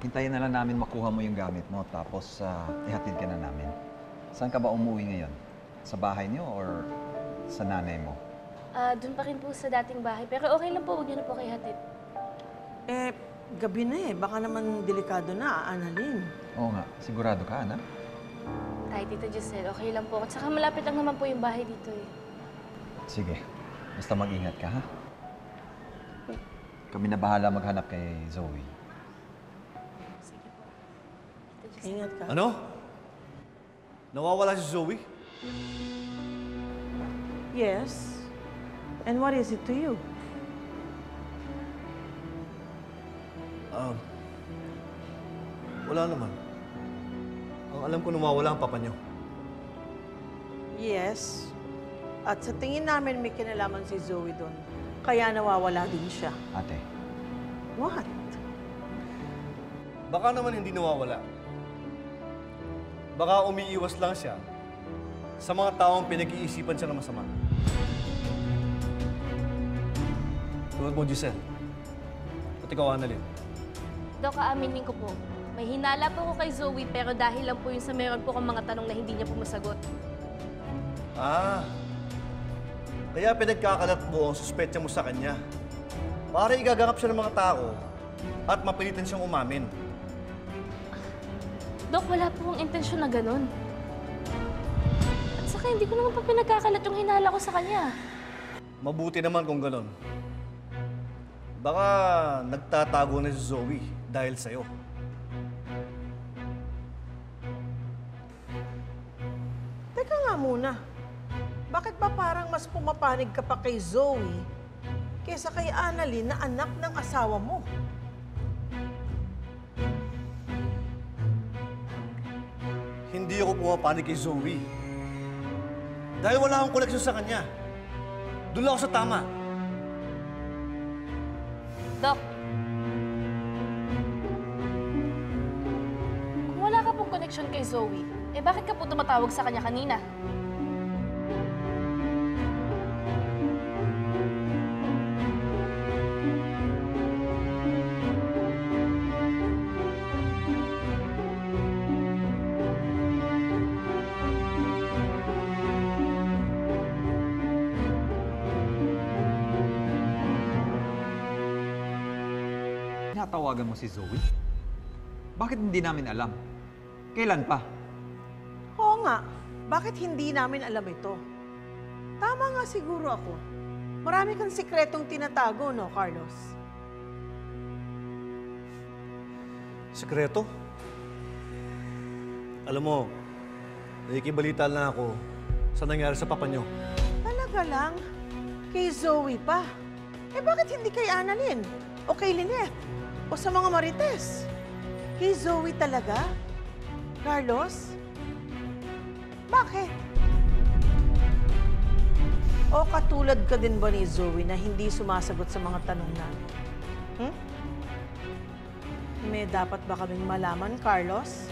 Hintayin na lang namin makuha mo yung gamit mo, tapos ihatid ka na namin. Saan ka ba umuwi ngayon? Sa bahay niyo or sa nanay mo? Doon pa rin po sa dating bahay. Pero okay lang po, huwag niyo na po kayo hatid. Gabi na eh. Baka naman delikado na, Annalyn. Oo nga, sigurado ka, anak? Ay, Tita Giselle, okay lang po. At saka malapit lang naman po yung bahay dito eh. Sige, basta mag-ingat ka, ha? Kami na bahala maghanap kay Zoe. Sige po. Tita Giselle. Ingat ka. Ano? Nawawala si Zoe? Yes. And what is it to you? Wala naman. Ang alam ko nawawala ang papa niyo. Yes. At sa tingin namin may kinalaman si Zoe doon. Kaya nawawala din siya. Ate, What? Baka naman hindi nawawala. Baka umiiwas lang siya sa mga taong pinag-iisipan siya na masama. Tulad mo, Giselle. At ikaw, Annalyn. Dok, aaminin ko po. May hinala po ko kay Zoe, pero dahil lang po yun sa meron po kong mga tanong na hindi niya po masagot. Kaya pinagkakalat mo ang suspetya mo sa kanya. Para igagangap siya ng mga tao at mapilitan siyang umamin. Dok, wala po akong intensyon na ganun. At saka hindi ko naman pa pinagkakalat yung hinala ko sa kanya. Mabuti naman kung ganon. Baka nagtatago na si Zoe dahil sa'yo. Teka nga muna. Bakit ba parang mas pumapanig ka pa kay Zoe kaysa kay Annalyn na anak ng asawa mo? Hindi ako pumapanig kay Zoe. Dahil wala akong koneksyon sa kanya. Doon lang ako sa tama. Dok, kung wala ka pong connection kay Zoe, bakit ka po tumatawag sa kanya kanina? tinatawagan mo si Zoe? Bakit hindi namin alam? Kailan pa? Oo nga. Bakit hindi namin alam ito? Tama nga siguro ako. Marami kang sikretong tinatago, no, Carlos? Sekreto? Alam mo, nakikibalita lang ako sa nangyari sa papa niyo. Talaga lang? Kay Zoe pa? Bakit hindi kay Annalyn? O kay Lynette? O sa mga Marites? Kay Zoe talaga? Carlos? Bakit? O katulad ka din ba ni Zoe na hindi sumasagot sa mga tanong namin? May dapat ba kaming malaman, Carlos?